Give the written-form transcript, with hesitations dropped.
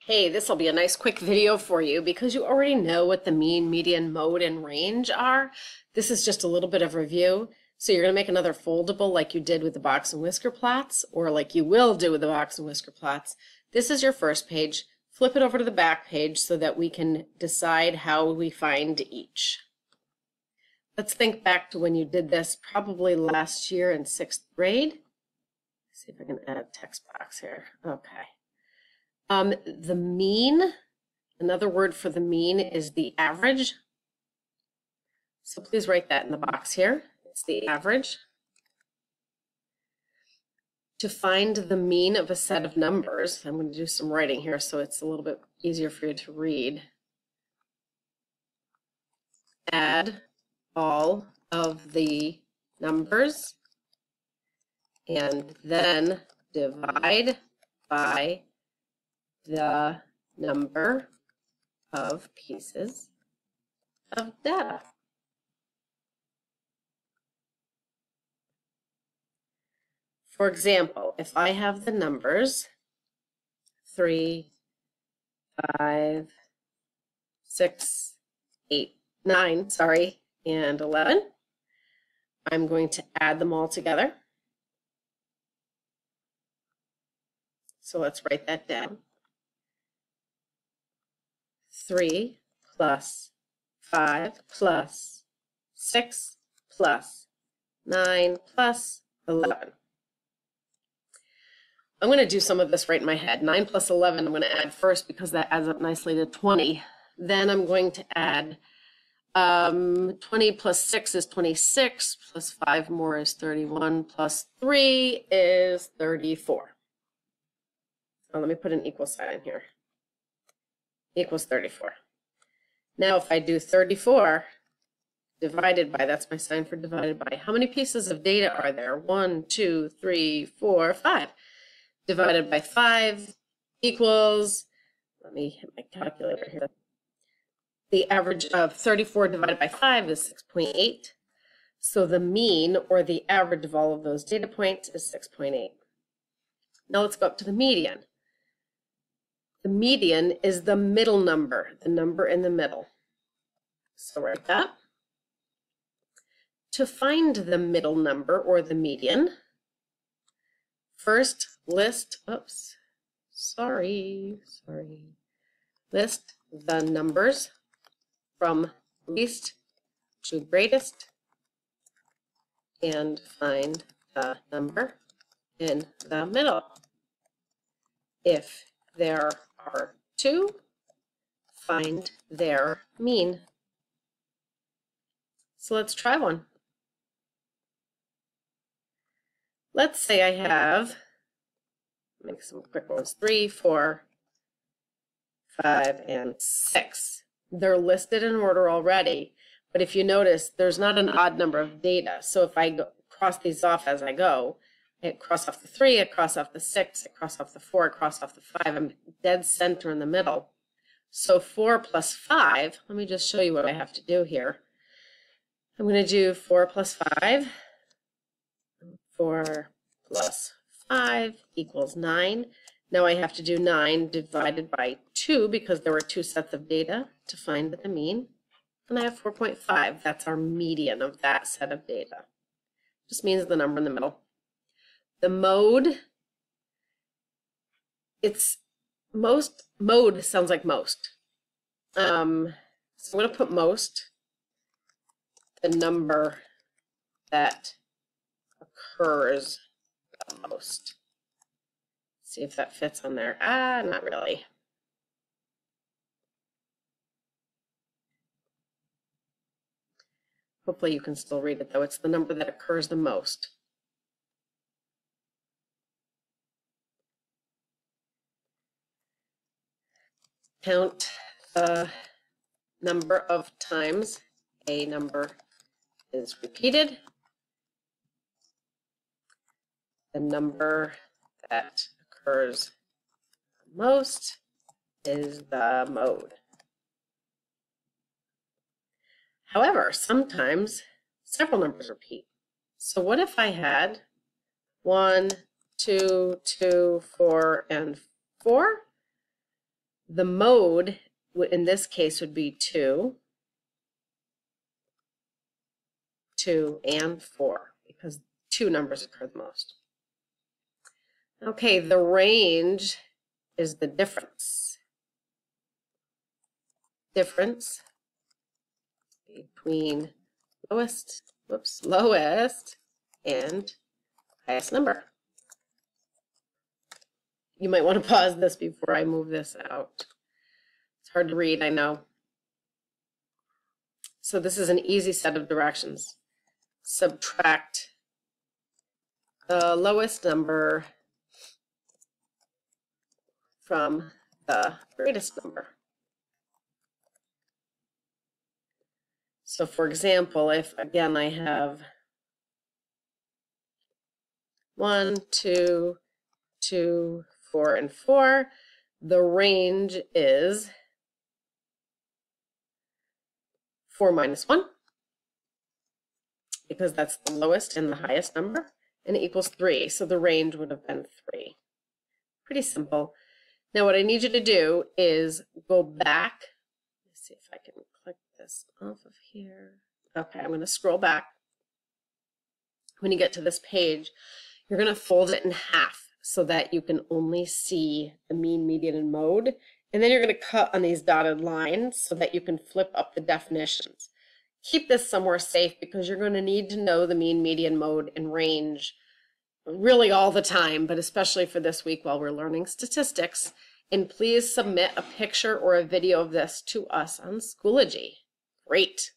Hey, this will be a nice quick video for you because you already know what the mean, median, mode, and range are. This is just a little bit of review. So you're going to make another foldable like you did with the box and whisker plots, or like you will do with the box and whisker plots. This is your first page. Flip it over to the back page so that we can decide how we find each. Let's think back to when you did this probably last year in 6th grade. Let's see if I can add a text box here. Okay. The mean, another word for the mean is the average. So please write that in the box here. It's the average. To find the mean of a set of numbers, I'm going to do some writing here so it's a little bit easier for you to read. Add all of the numbers and then divide by the number of pieces of data. For example, if I have the numbers 3, 5, 6, 8, 9, and 11, I'm going to add them all together. So let's write that down. 3 plus 5 plus 6 plus 9 plus 11. I'm going to do some of this right in my head. 9 plus 11 I'm going to add first because that adds up nicely to 20. Then I'm going to add 20 plus 6 is 26, plus 5 more is 31, plus 3 is 34. Oh, let me put an equal sign here. Equals 34. Now if I do 34 divided by, that's my sign for divided by, how many pieces of data are there? 1, 2, 3, 4, 5. Divided by 5 equals, let me hit my calculator here. The average of 34 divided by 5 is 6.8. So the mean, or the average of all of those data points, is 6.8. Now let's go up to the median. The median is the middle number, the number in the middle. So write that. To find the middle number, or the median, first list, list the numbers from least to greatest and find the number in the middle. If there are 2, find their mean. So let's try one. Let's say I have, make some quick ones, 3, 4, 5, and 6. They're listed in order already, but if you notice, there's not an odd number of data. So if I cross these off as I go, I cross off the 3, I cross off the 6, I cross off the 4, I cross off the 5. I'm dead center in the middle. So 4 plus 5, let me just show you what I have to do here. I'm going to do 4 plus 5. 4 plus 5 equals 9. Now I have to do 9 divided by 2 because there were 2 sets of data to find the mean. And I have 4.5. That's our median of that set of data. Just means the number in the middle. The mode, mode sounds like most. So I'm going to put most, the number that occurs the most. See if that fits on there. Not really. Hopefully you can still read it though. It's the number that occurs the most. Count the number of times a number is repeated. The number that occurs most is the mode. However, sometimes several numbers repeat. So what if I had 1, 2, 2, 4, and 4? The mode in this case would be 2, 2, and 4, because 2 numbers occur the most. Okay, the range is the difference. Difference between lowest and highest number. You might want to pause this before I move this out. It's hard to read, I know. So this is an easy set of directions. Subtract the lowest number from the greatest number. So for example, if again I have 1, 2, 2, 4, and 4, the range is 4 minus 1, because that's the lowest and the highest number, and it equals 3. So the range would have been 3. Pretty simple. Now what I need you to do is go back. Let's see if I can click this off of here. Okay, I'm going to scroll back. When you get to this page, you're going to fold it in half so that you can only see the mean, median, and mode. And then you're going to cut on these dotted lines so that you can flip up the definitions. Keep this somewhere safe because you're going to need to know the mean, median, mode, and range really all the time, but especially for this week while we're learning statistics. And please submit a picture or a video of this to us on Schoology. Great.